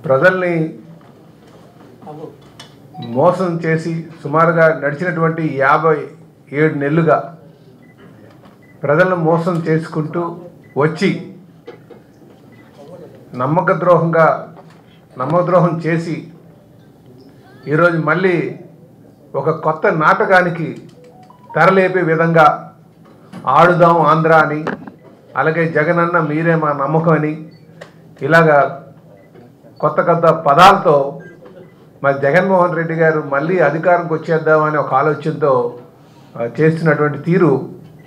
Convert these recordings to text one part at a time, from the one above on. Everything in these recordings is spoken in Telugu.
ప్రజల్ని మోసం చేసి సుమారుగా నడిచినటువంటి 57 నెలలుగా ప్రజలను మోసం చేసుకుంటూ వచ్చి నమ్మకద్రోహం చేసి ఈరోజు మళ్ళీ ఒక కొత్త నాటకానికి తెరలేపే విధంగా ఆడుదాం ఆంధ్ర అని, అలాగే జగనన్న మీరే మా నమ్మకం అని, ఇలాగా కొత్త కొత్త పదాలతో మరి జగన్మోహన్ రెడ్డి గారు మళ్ళీ అధికారంకి వచ్చేద్దామని ఒక ఆలోచనతో చేస్తున్నటువంటి తీరు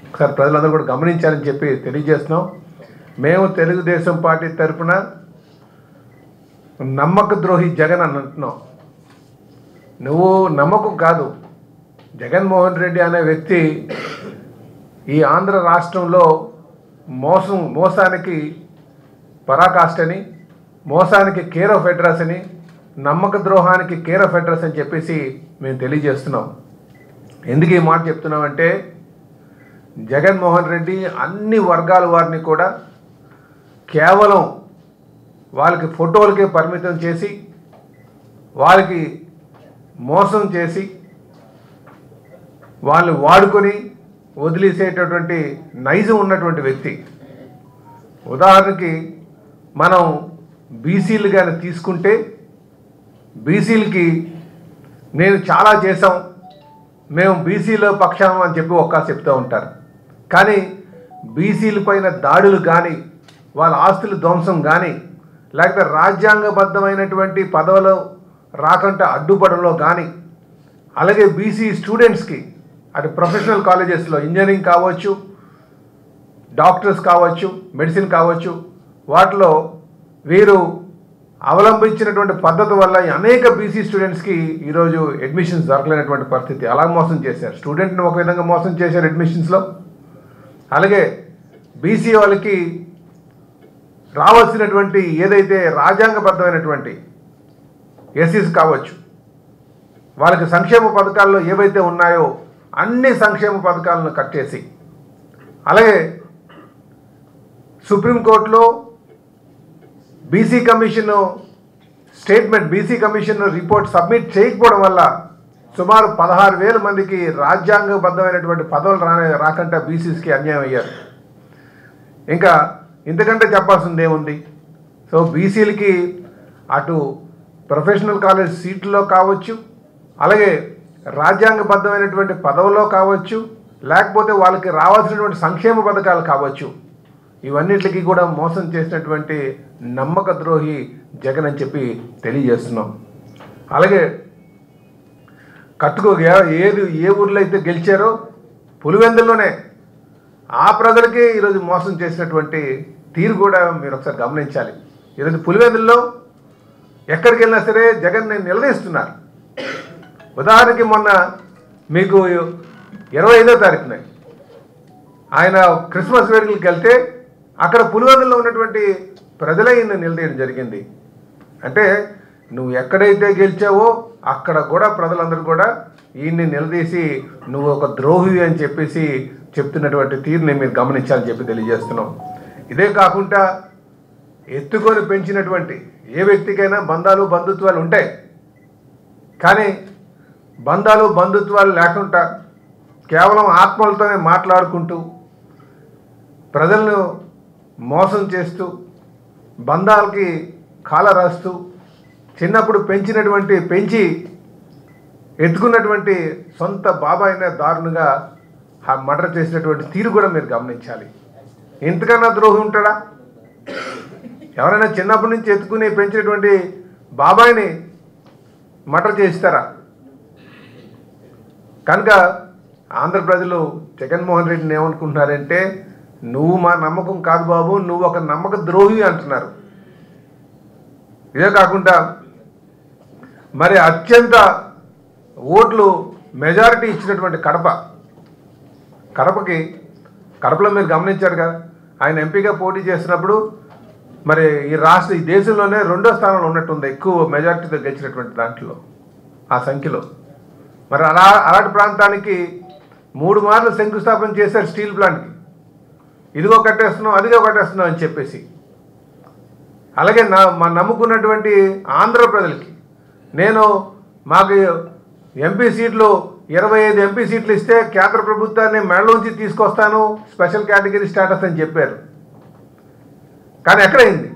ఒకసారి ప్రజలందరూ కూడా గమనించాలని చెప్పి తెలియజేస్తున్నాం. మేము తెలుగుదేశం పార్టీ తరఫున నమ్మకద్రోహి జగన్ అని అంటున్నాం. నువ్వు నమ్మకం కాదు, జగన్మోహన్ రెడ్డి అనే వ్యక్తి ఈ ఆంధ్ర రాష్ట్రంలో మోసానికి పరాకాష్ఠని, మోసానికి కేర్ ఆఫ్ అడ్రస్ అని, నమ్మక ద్రోహానికి కేర్ ఆఫ్ అడ్రస్ అని చెప్పేసి మేము తెలియజేస్తున్నాం. ఎందుకు ఈ మాట చెప్తున్నామంటే జగన్మోహన్ రెడ్డి అన్ని వర్గాల వారిని కూడా కేవలం వాళ్ళకి ఫోటోలకే పరిమితం చేసి, వాళ్ళకి మోసం చేసి, వాళ్ళు వాడుకొని వదిలేసేటటువంటి నైజం ఉన్నటువంటి వ్యక్తి. ఉదాహరణకి మనం బీసీలు కానీ తీసుకుంటే, బీసీలకి నేను చాలా చేసాం, మేము బీసీలో పక్షం అని చెప్పి చెప్తూ ఉంటారు. కానీ బీసీల పైన దాడులు కానీ, వాళ్ళ ఆస్తులు ధ్వంసం కానీ, లేకపోతే రాజ్యాంగబద్ధమైనటువంటి పదవులు రాకుండా అడ్డుపడంలో కానీ, అలాగే బీసీ స్టూడెంట్స్కి అటు ప్రొఫెషనల్ కాలేజెస్లో ఇంజనీరింగ్ కావచ్చు, డాక్టర్స్ కావచ్చు, మెడిసిన్ కావచ్చు, వాటిలో వీరు అవలంబించినటువంటి పద్ధతి వల్ల అనేక బీసీ స్టూడెంట్స్కి ఈరోజు అడ్మిషన్స్ దొరకలేనటువంటి పరిస్థితి. అలా మోసం చేశారు, స్టూడెంట్ని ఒక విధంగా మోసం చేశారు అడ్మిషన్స్లో. అలాగే బీసీ వాళ్ళకి రావాల్సినటువంటి ఏదైతే రాజ్యాంగబద్ధమైనటువంటి ఎస్సీస్ కావచ్చు, వాళ్ళకి సంక్షేమ పథకాల్లో ఏవైతే ఉన్నాయో అన్ని సంక్షేమ పథకాలను కట్ చేసి, అలాగే సుప్రీంకోర్టులో బీసీ కమిషన్ రిపోర్ట్ సబ్మిట్ చేయకపోవడం వల్ల సుమారు 16,000 మందికి రాజ్యాంగబద్ధమైనటువంటి పదవులు రాకుండా బీసీస్కి అన్యాయం అయ్యారు. ఇంకా ఇంతకంటే చెప్పాల్సింది ఏముంది? సో బీసీలకి అటు ప్రొఫెషనల్ కాలేజ్ సీట్లలో కావచ్చు, అలాగే రాజ్యాంగబద్ధమైనటువంటి పదవుల్లో కావచ్చు, లేకపోతే వాళ్ళకి రావాల్సినటువంటి సంక్షేమ పథకాలు కావచ్చు, ఇవన్నిటికీ కూడా మోసం చేసినటువంటి నమ్మక ద్రోహి జగన్ అని చెప్పి తెలియజేస్తున్నాం. అలాగే ఏ ఊర్లో అయితే గెలిచారో పులివెందుల్లోనే ఆ ప్రజలకి ఈరోజు మోసం చేసినటువంటి తీరు కూడా మీరు ఒకసారి గమనించాలి. ఈరోజు పులివెందుల్లో ఎక్కడికి వెళ్ళినా సరే జగన్ నిలదీస్తున్నారు. ఉదాహరణకి మొన్న మీకు 25వ తారీఖున ఆయన క్రిస్మస్ వేడుకలకు వెళ్తే అక్కడ పులివెందుల్లో ఉన్నటువంటి ప్రజలే ఈయన నిలదీయడం జరిగింది. అంటే నువ్వు ఎక్కడైతే గెలిచావో అక్కడ కూడా ప్రజలందరూ కూడా ఈయన్ని నిలదీసి నువ్వు ఒక ద్రోహి అని చెప్పేసి చెప్తున్నటువంటి తీరుని మీరు గమనించాలని చెప్పి తెలియజేస్తున్నాం. ఇదే కాకుండా ఎత్తుకొని పెంచినటువంటి ఏ వ్యక్తికైనా బంధుత్వాలు ఉంటాయి. కానీ బంధుత్వాలు లేకుండా కేవలం ఆత్మలతోనే మాట్లాడుకుంటూ ప్రజలను మోసం చేస్తూ బంధాలకి కాల రాస్తూ చిన్నప్పుడు పెంచి ఎత్తుకున్నటువంటి సొంత బాబాయినే దారుణంగా మర్డర్ చేసినటువంటి తీరు కూడా మీరు గమనించాలి. ఇంతకన్నా ద్రోహి ఉంటాడా? ఎవరైనా చిన్నప్పటి నుంచి ఎత్తుకుని పెంచినటువంటి బాబాయిని మర్డర్ చేస్తారా? కనుక ఆంధ్ర ప్రజలు జగన్మోహన్ రెడ్డిని ఏమనుకుంటున్నారంటే, నువ్వు మా నమ్మకం కాదు బాబు, నువ్వు ఒక నమ్మక ద్రోహి అంటున్నారు. ఇదే కాకుండా మరి అత్యంత ఓట్లు మెజారిటీ ఇచ్చినటువంటి కడపలో మీరు గమనించారు కదా, ఆయన ఎంపీగా పోటీ చేసినప్పుడు మరి ఈ దేశంలోనే 2వ స్థానంలో ఉన్నట్టుంది ఎక్కువ మెజారిటీతో గెలిచినటువంటి దాంట్లో ఆ సంఖ్యలో. మరి అలాంటి ప్రాంతానికి 3 మార్లు శంకుస్థాపన చేశారు స్టీల్ ప్లాంట్కి. ఇదిగో కట్టేస్తున్నాం, అదిగో కట్టేస్తున్నాం అని చెప్పేసి. అలాగే మా నమ్ముకున్నటువంటి ఆంధ్ర ప్రజలకి మాకు ఎంపీ సీట్లు 25 ఎంపీ సీట్లు ఇస్తే కేంద్ర ప్రభుత్వాన్ని మెడలోంచి తీసుకొస్తాను, స్పెషల్ కేటగిరీ స్టేటస్ అని చెప్పారు. కానీ ఎక్కడైంది?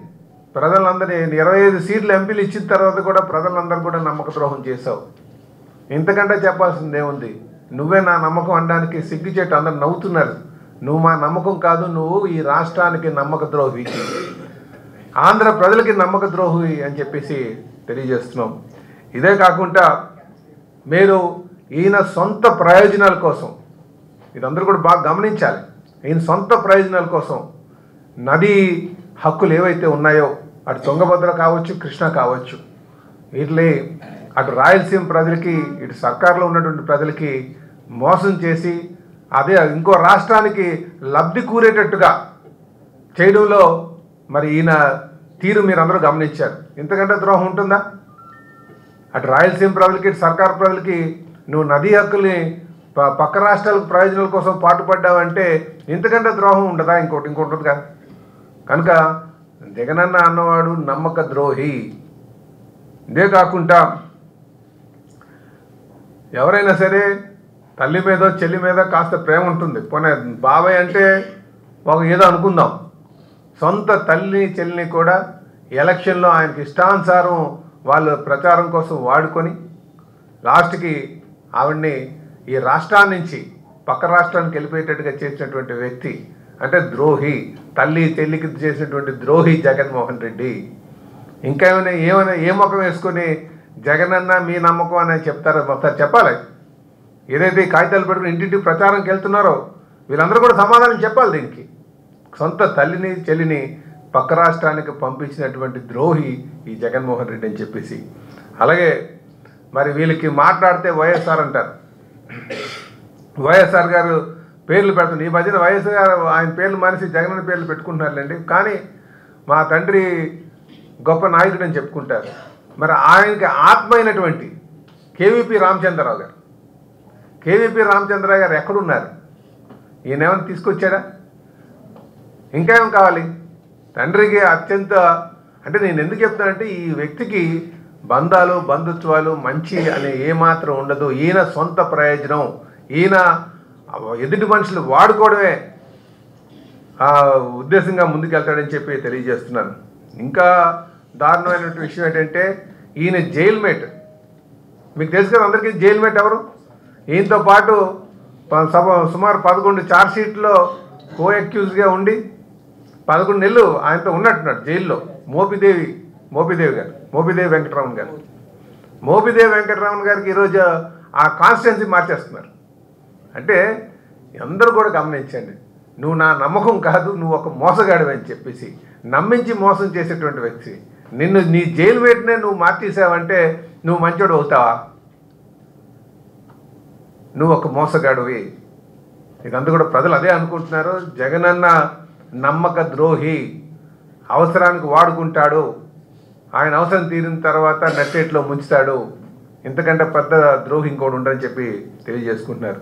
ప్రజలందరినీ 25 సీట్లు ఎంపీలు ఇచ్చిన తర్వాత కూడా ప్రజలందరూ కూడా నమ్మక ద్రోహం చేశావు. ఇంతకంటే చెప్పాల్సింది ఏముంది? నువ్వే నా నమ్మకం అనడానికి సిగ్గుచేటు, అందరు నవ్వుతున్నారు. నువ్వు మా నమ్మకం కాదు, నువ్వు ఈ రాష్ట్రానికి నమ్మక ద్రోహి, ఆంధ్ర ప్రజలకి నమ్మక ద్రోహి అని చెప్పేసి తెలియజేస్తున్నాం. ఇదే కాకుండా మీరు ఈయన సొంత ప్రయోజనాల కోసం, ఇదందరూ కూడా బాగా గమనించాలి, ఈయన సొంత ప్రయోజనాల కోసం నదీ హక్కులు ఏవైతే ఉన్నాయో, అటు తుంగభద్ర కావచ్చు, కృష్ణ కావచ్చు, వీటిని అటు రాయలసీమ ప్రజలకి, ఇటు సర్కారులో ఉన్నటువంటి ప్రజలకి మోసం చేసి అదే ఇంకో రాష్ట్రానికి లబ్ధి కూరేటట్టుగా చేయడంలో మరి ఈయన తీరు మీరు అందరూ గమనించారు. ఇంతకంటే ద్రోహం ఉంటుందా? అటు రాయలసీమ ప్రజలకి, ఇటు సర్కారు ప్రజలకి నువ్వు నదీ హక్కుల్ని పక్క రాష్ట్రాలకు ప్రయోజనాల కోసం పాటుపడ్డావంటే ఇంతకంటే ద్రోహం ఉండదా? ఇంకోటి ఉంటుందిగా. కనుక జగనన్న అన్నవాడు నమ్మక ద్రోహి. ఇదే కాకుండా ఎవరైనా సరే తల్లి మీద చెల్లి మీద కాస్త ప్రేమ ఉంటుంది. పోనీ బాబాయ్ అంటే ఏదో అనుకుందాం, సొంత తల్లిని చెల్లిని కూడా ఎలక్షన్లో ఆయనకి ఇష్టానుసారం వాళ్ళు ప్రచారం కోసం వాడుకొని లాస్ట్కి ఆవిడ్ని ఈ రాష్ట్రాన్ని నుంచి పక్క రాష్ట్రానికి వెళ్ళిపోయేటట్టుగా చేసినటువంటి వ్యక్తి అంటే ద్రోహి, తల్లి చెల్లికి చేసినటువంటి ద్రోహి జగన్మోహన్ రెడ్డి. ఇంకా ఏమైనా ఏ ముఖం వేసుకొని జగనన్న మీ నమ్మకం అని చెప్తారో ఒకసారి చెప్పాలి. ఏదైతే కాగితాలు పెట్టుకుని ఇంటింటికి ప్రచారంకి వెళ్తున్నారో వీళ్ళందరూ కూడా సమాధానం చెప్పాలి దీనికి. సొంత తల్లిని చెల్లిని పక్క రాష్ట్రానికి పంపించినటువంటి ద్రోహి ఈ జగన్మోహన్ రెడ్డి అని చెప్పేసి. అలాగే మరి వీళ్ళకి మాట్లాడితే వైఎస్ఆర్ అంటారు. వైఎస్ఆర్ గారు పేర్లు పెడుతుంది. ఈ మధ్యన వైఎస్ గారు ఆయన పేర్లు మానేసి జగన్ పేర్లు పెట్టుకుంటున్నారులేండి. కానీ మా తండ్రి గొప్ప నాయకుడు అని చెప్పుకుంటారు. మరి ఆయనకి ఆత్మ అయినటువంటి కేవీపీ రామచంద్రరావు గారు, కేవీపీ రామచంద్రరావు గారు ఎక్కడున్నారు? ఈయన ఏమైనా తీసుకొచ్చారా? ఇంకా ఏం కావాలి? తండ్రికి అత్యంత అంటే నేను ఎందుకు చెప్తానంటే ఈ వ్యక్తికి బంధాలు బంధుత్వాలు మంచి అనే ఏమాత్రం ఉండదు. ఈయన సొంత ప్రయోజనం, ఈయన ఎదుటి మనుషులు వాడుకోవడమే ఉద్దేశంగా ముందుకెళ్తాడని చెప్పి తెలియజేస్తున్నాను. ఇంకా దారుణమైనటువంటి విషయం ఏంటంటే ఈయన జైల్ మేట్. మీకు తెలుసు కదా అందరికీ జైల్ మేట్ ఎవరు? ఈయనతో పాటు సుమారు 11 ఛార్జ్షీట్లో కో అక్యూజ్గా ఉండి 11 నెలలు ఆయనతో ఉన్నట్టున్నాడు జైల్లో. మోపిదేవి గారు, మోపిదేవి వెంకటరమణ గారు. మోపిదేవి వెంకటరమణ గారికి ఈరోజు ఆ కాన్స్టిట్యున్సీ మార్చేస్తున్నారు. అంటే అందరూ కూడా గమనించండి, నువ్వు నా నమ్మకం కాదు, నువ్వు ఒక మోసగాడివి అని చెప్పేసి నమ్మించి మోసం చేసేటువంటి వ్యక్తి. నీ జైలు మేట్నే నువ్వు మార్చేసావంటే నువ్వు మంచోడు అవుతావా? నువ్వు ఒక మోసగాడివి. ఇదంతా కూడా ప్రజలు అదే అనుకుంటున్నారు. జగనన్న నమ్మక ద్రోహి, అవసరానికి వాడుకుంటాడు, ఆయన అవసరం తీరిన తర్వాత నట్టేట్లో ముంచుతాడు. ఇంతకంటే పెద్ద ద్రోహి ఇంకోటి ఉండని చెప్పి తెలియజేసుకుంటున్నారు.